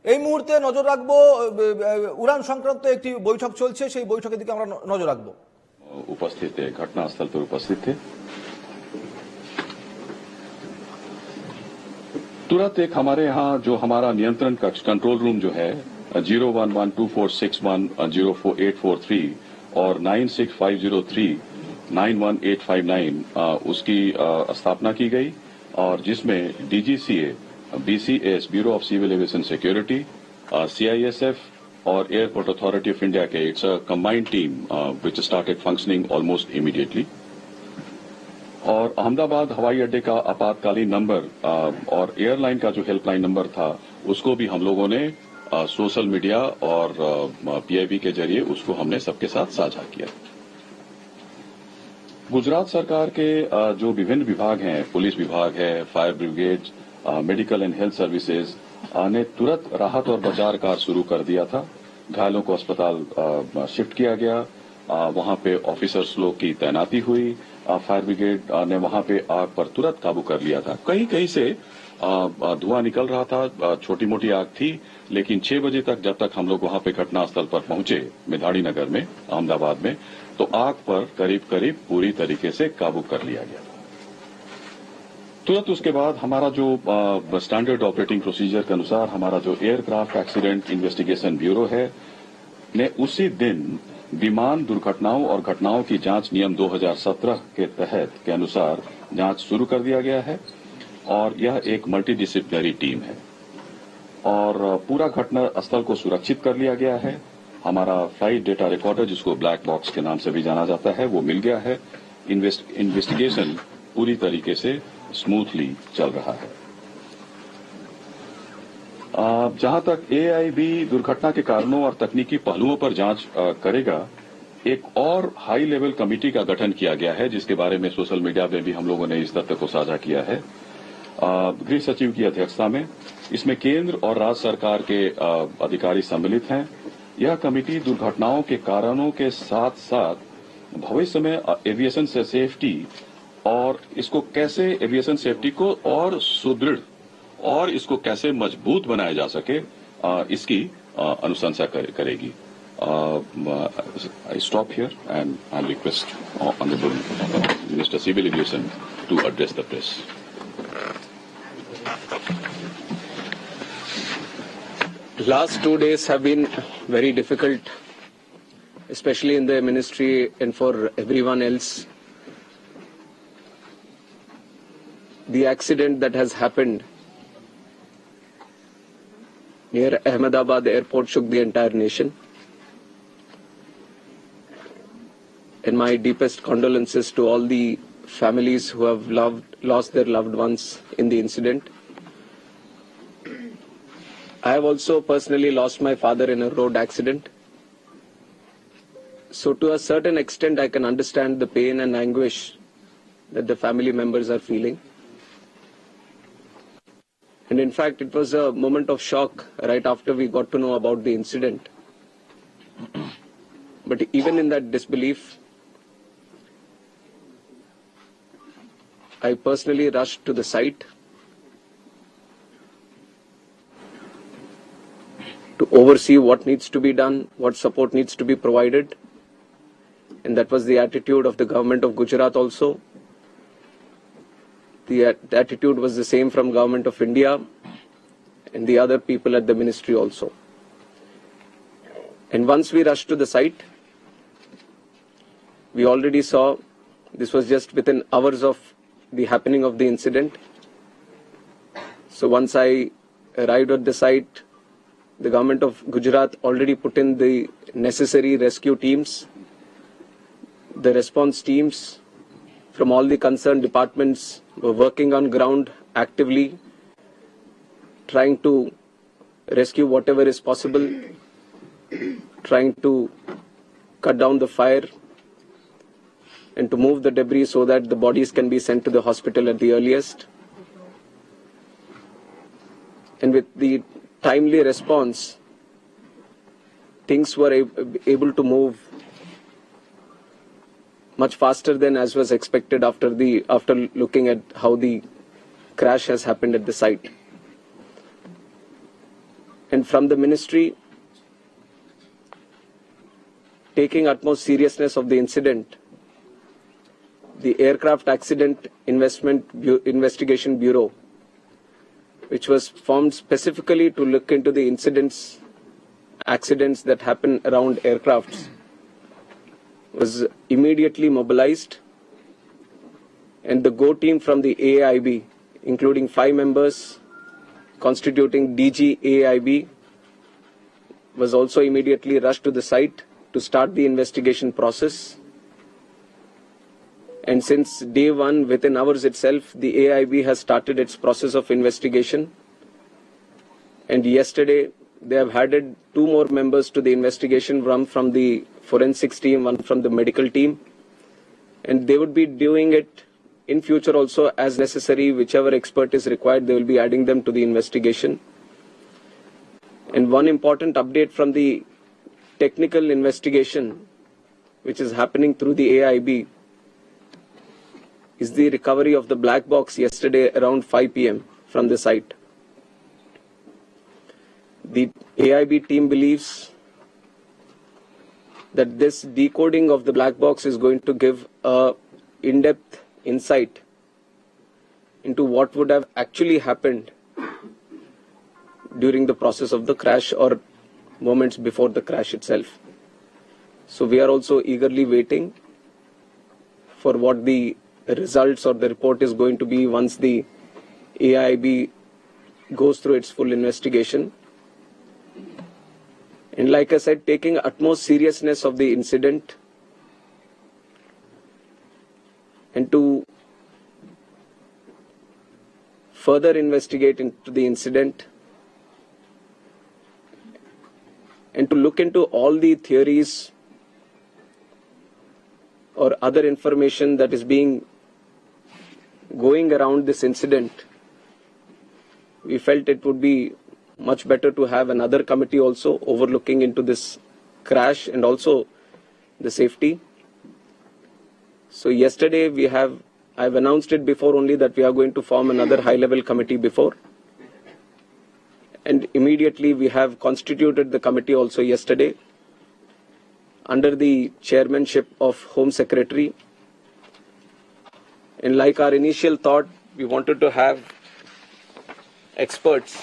এই মুহূর্তে নজর রাখবো উড়ান সংক্রান্ত একটি বৈঠক চলছে, সেই বৈঠকের দিকে আমরা নজর রাখবো। उपस्थित थे, घटनास्थल पर उपस्थित थे। तुरंत एक हमारे यहाँ जो हमारा नियंत्रण कक्ष कंट्रोल रूम जो है 011246104843 और 9650391859 उसकी स्थापना की गई और जिसमें DGCA, BCS bureau of civil aviation security, CISF और एयरपोर्ट अथॉरिटी ऑफ इंडिया के it's a combined team which started functioning almost immediately. और अहमदाबाद हवाई अड्डे का आपातकालीन नंबर और एयरलाइन का जो हेल्पलाइन नंबर था उसको भी हम लोगों ने सोशल मीडिया और PIB के जरिए उसको हमने सबके साथ साझा किया। गुजरात सरकार के जो विभिन्न विभाग हैं, पुलिस विभाग है, fire brigade, medical and health services ने तुरंत राहत और बचाव कार्य शुरू कर दिया था। घायलों को अस्पताल शिफ्ट किया गया, वहां पे ऑफिसर्स लोग की तैनाती हुई, फायर ब्रिगेड ने वहां पे आग पर तुरंत काबू कर लिया था। कहीं कहीं से धुआं निकल रहा था, छोटी मोटी आग थी, लेकिन 6 बजे तक जब तक हम लोग वहां पे घटनास्थल पर पहुंचे मेधाड़ी नगर में अहमदाबाद में, तो आग पर करीब करीब पूरी तरीके से काबू कर लिया गया। तुरंत उसके बाद हमारा जो स्टैंडर्ड ऑपरेटिंग प्रोसीजर के अनुसार हमारा जो एयरक्राफ्ट एक्सीडेंट इन्वेस्टिगेशन ब्यूरो है ने उसी दिन विमान दुर्घटनाओं और घटनाओं की जांच नियम 2017 के तहत के अनुसार जांच शुरू कर दिया गया है और यह एक मल्टीडिसिप्लिनरी टीम है और पूरा घटना स्थल को सुरक्षित कर लिया गया है। हमारा फ्लाइट डेटा रिकॉर्डर जिसको ब्लैक बॉक्स के नाम से भी जाना जाता है वो मिल गया है। इन्वेस्टिगेशन पूरी तरीके से स्मूथली चल रहा है। जहां तक AIB दुर्घटना के कारणों और तकनीकी पहलुओं पर जांच करेगा, एक और हाई लेवल कमेटी का गठन किया गया है जिसके बारे में सोशल मीडिया में भी हम लोगों ने इस तथ्य को साझा किया है। गृह सचिव की अध्यक्षता में इसमें केंद्र और राज्य सरकार के अधिकारी सम्मिलित हैं। यह कमेटी दुर्घटनाओं के कारणों के साथ साथ भविष्य में एविएशन से सेफ्टी और इसको कैसे एविएशन सेफ्टी को और सुदृढ़ और इसको कैसे मजबूत बनाया जा सके इसकी अनुशंसा करेगी। I stop here and I request Honorable Minister Civil Aviation to address the press. Last 2 days have been very difficult, especially in the ministry and for everyone else. The accident that has happened near Ahmedabad airport shook the entire nation. And my deepest condolences to all the families who have lost their loved ones in the incident. I have also personally lost my father in a road accident. So to a certain extent, I can understand the pain and anguish that the family members are feeling. And in fact, it was a moment of shock right after we got to know about the incident. But even in that disbelief, I personally rushed to the site to oversee what needs to be done, what support needs to be provided. And that was the attitude of the government of Gujarat also. The attitude was the same from government of India and the other people at the ministry also. And once we rushed to the site, we already saw this was just within hours of the happening of the incident. So once I arrived at the site, the government of Gujarat already put in the necessary rescue teams, the response teams from all the concerned departments were working on ground actively, trying to rescue whatever is possible, trying to cut down the fire and to move the debris so that the bodies can be sent to the hospital at the earliest. And with the timely response, things were able to move much faster than as was expected after looking at how the crash has happened at the site. And from the ministry, taking utmost seriousness of the incident, the Aircraft Accident Investigation Bureau, which was formed specifically to look into the accidents that happen around aircrafts, was immediately mobilized, and the GO team from the AIB, including 5 members constituting DG AIB, was also immediately rushed to the site to start the investigation process. And since day one, within hours itself, the AIB has started its process of investigation. And yesterday, they have added 2 more members to the investigation, one from the forensics team, one from the medical team. And they would be doing it in future also as necessary. Whichever expert is required, they will be adding them to the investigation. And one important update from the technical investigation, which is happening through the AIB, is the recovery of the black box yesterday around 5 p.m. from the site. The AIB team believes that this decoding of the black box is going to give a in-depth insight into what would have actually happened during the process of the crash or moments before the crash itself. So we are also eagerly waiting for what the results or the report is going to be once the AIB goes through its full investigation. And like I said, taking utmost seriousness of the incident and to further investigate into the incident and to look into all the theories or other information that is going around this incident, we felt it would be much better to have another committee also overlooking into this crash and also the safety. So yesterday I've announced it before only that we are going to form another high-level committee before. And immediately we have constituted the committee also yesterday under the chairmanship of Home Secretary. And like our initial thought, we wanted to have experts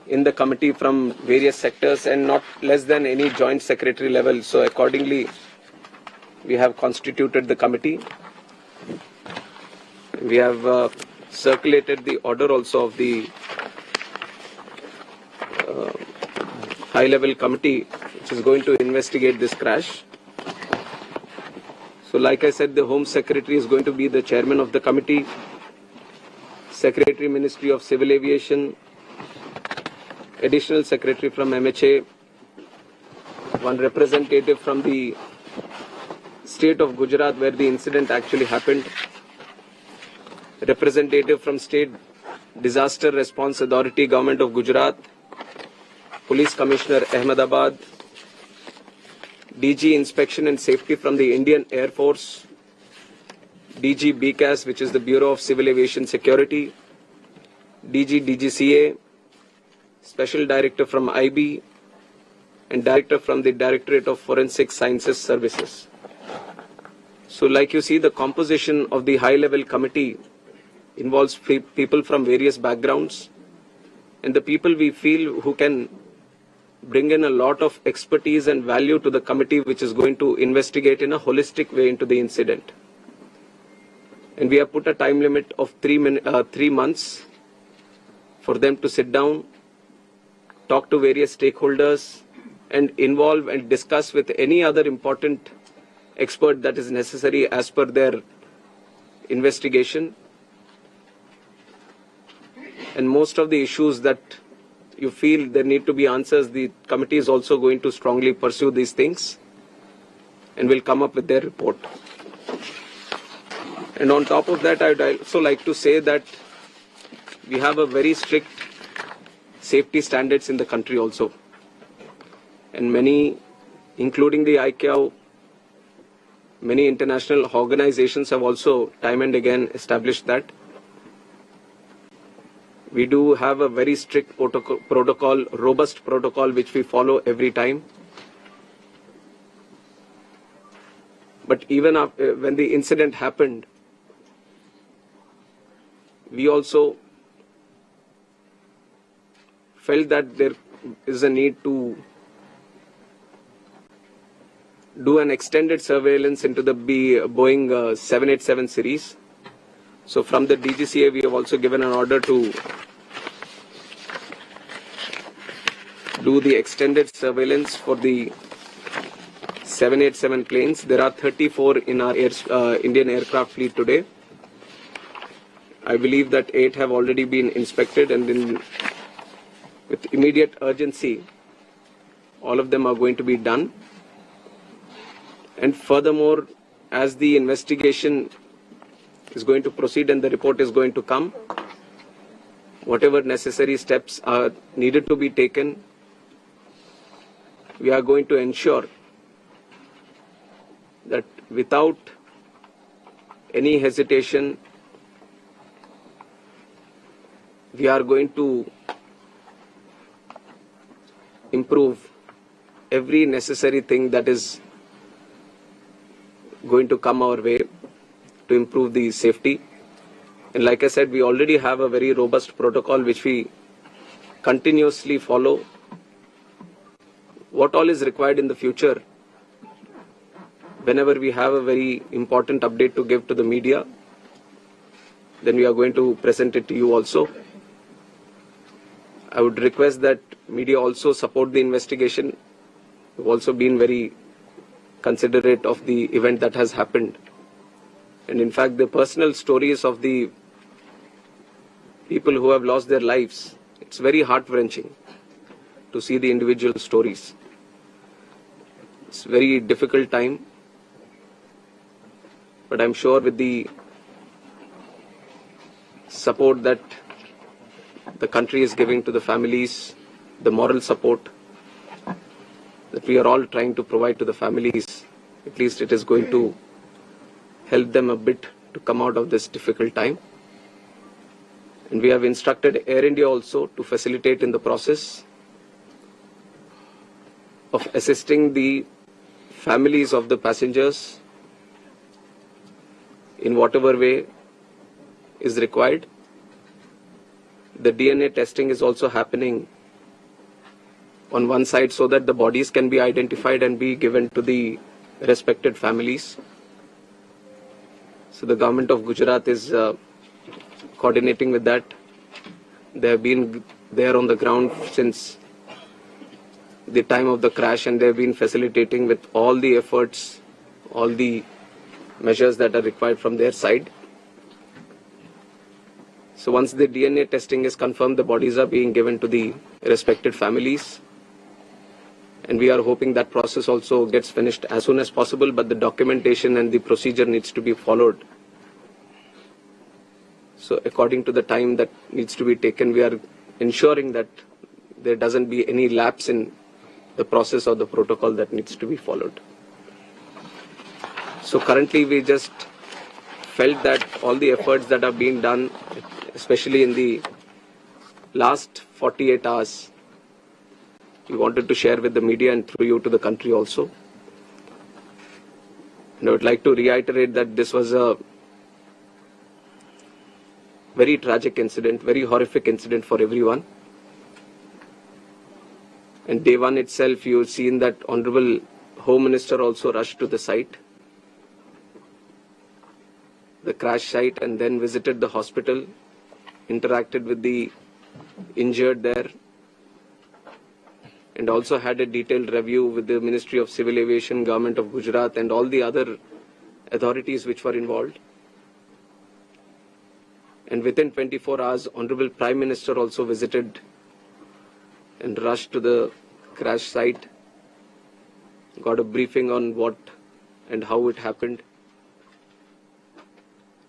in the committee from various sectors and not less than any joint secretary level. So accordingly, we have constituted the committee. We have circulated the order also of the high-level committee which is going to investigate this crash. So like I said, the Home Secretary is going to be the chairman of the committee, Secretary Ministry of Civil Aviation, Additional Secretary from MHA, one representative from the state of Gujarat where the incident actually happened, representative from State Disaster Response Authority, Government of Gujarat, Police Commissioner Ahmedabad, DG Inspection and Safety from the Indian Air Force, DG BCAS, which is the Bureau of Civil Aviation Security, DG DGCA, Special Director from IB, and Director from the Directorate of Forensic Sciences Services. So like you see, the composition of the high-level committee involves people from various backgrounds, and the people we feel who can bring in a lot of expertise and value to the committee, which is going to investigate in a holistic way into the incident. And we have put a time limit of 3 months for them to sit down, talk to various stakeholders, and involve and discuss with any other important expert that is necessary as per their investigation. And most of the issues that you feel there need to be answers, the committee is also going to strongly pursue these things and will come up with their report. And on top of that, I would also like to say that we have a very strict safety standards in the country also. And many, including the ICAO, many international organizations have also time and again established that. We do have a very strict protocol, robust protocol, which we follow every time. But even after, when the incident happened, we also felt that there is a need to do an extended surveillance into the Boeing 787 series. So from the DGCA, we have also given an order to do the extended surveillance for the 787 planes. There are 34 in our Indian aircraft fleet today. I believe that 8 have already been inspected, and with immediate urgency, all of them are going to be done. And furthermore, as the investigation is going to proceed and the report is going to come, whatever necessary steps are needed to be taken, we are going to ensure that without any hesitation, we are going to improve every necessary thing that is going to come our way to improve the safety. And like I said, we already have a very robust protocol which we continuously follow. What all is required in the future, whenever we have a very important update to give to the media, then we are going to present it to you also. I would request that media also support the investigation. We've also been very considerate of the event that has happened. And in fact, the personal stories of the people who have lost their lives, it's very heart-wrenching to see the individual stories. It's a very difficult time, but I'm sure with the support that the country is giving to the families, the moral support that we are all trying to provide to the families, at least it is going to help them a bit to come out of this difficult time. And we have instructed Air India also to facilitate in the process of assisting the families of the passengers in whatever way is required. The DNA testing is also happening on one side so that the bodies can be identified and be given to the respected families. So the government of Gujarat is coordinating with that. They have been there on the ground since the time of the crash, and they have been facilitating with all the efforts, all the measures that are required from their side. So once the DNA testing is confirmed, the bodies are being given to the respected families. And we are hoping that process also gets finished as soon as possible, but the documentation and the procedure needs to be followed. So according to the time that needs to be taken, we are ensuring that there doesn't be any lapse in the process or the protocol that needs to be followed. So currently we just felt that all the efforts that are being done, especially in the last 48 hours, we wanted to share with the media and through you to the country also. And I would like to reiterate that this was a very tragic incident, very horrific incident for everyone. And day one itself, you've seen that Honorable Home Minister also rushed to the site, the crash site, and then visited the hospital, interacted with the injured there, and also had a detailed review with the Ministry of Civil Aviation, Government of Gujarat, and all the other authorities which were involved. And within 24 hours, Honorable Prime Minister also visited and rushed to the crash site, got a briefing on what and how it happened,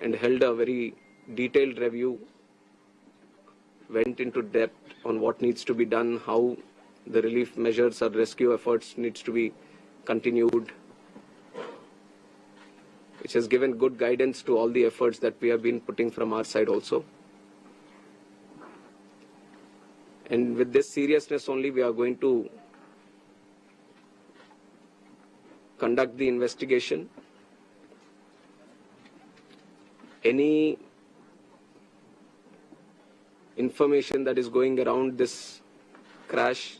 and held a very detailed review, went into depth on what needs to be done, how the relief measures or rescue efforts needs to be continued, which has given good guidance to all the efforts that we have been putting from our side also. And with this seriousness only, we are going to conduct the investigation. Any information that is going around this crash,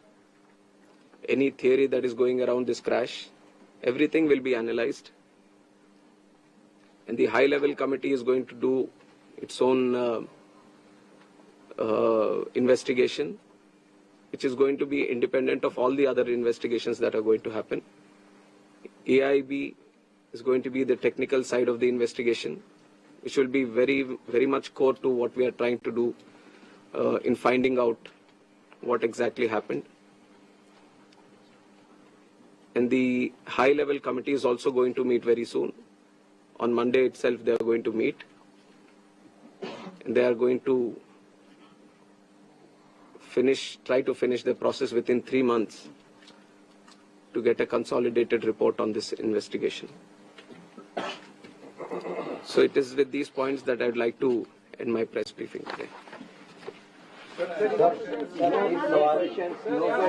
any theory that is going around this crash, everything will be analyzed. And the high-level committee is going to do its own investigation, which is going to be independent of all the other investigations that are going to happen. AIB is going to be the technical side of the investigation, which will be very, very much core to what we are trying to do in finding out what exactly happened. And the high-level committee is also going to meet very soon. On Monday itself, they are going to meet. And they are going to try to finish the process within 3 months to get a consolidated report on this investigation. So it is with these points that I would like to end my press briefing today.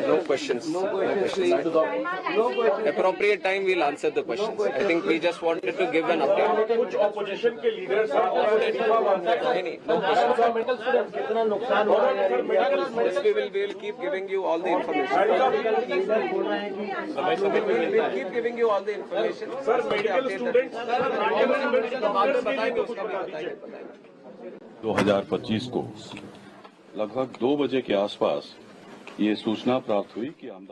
No questions. Appropriate time we'll answer the questions. I think we just wanted to give an update. कुछ opposition के leaders are Yes, we will keep giving you all the information. We'll keep giving you all the information. Sir, medical students, बताएंगे उसका भी बताएंगे. 2025 को लगभग 2 बजे के आसपास ये सूचना प्राप्त हुई कि अहमदाबाद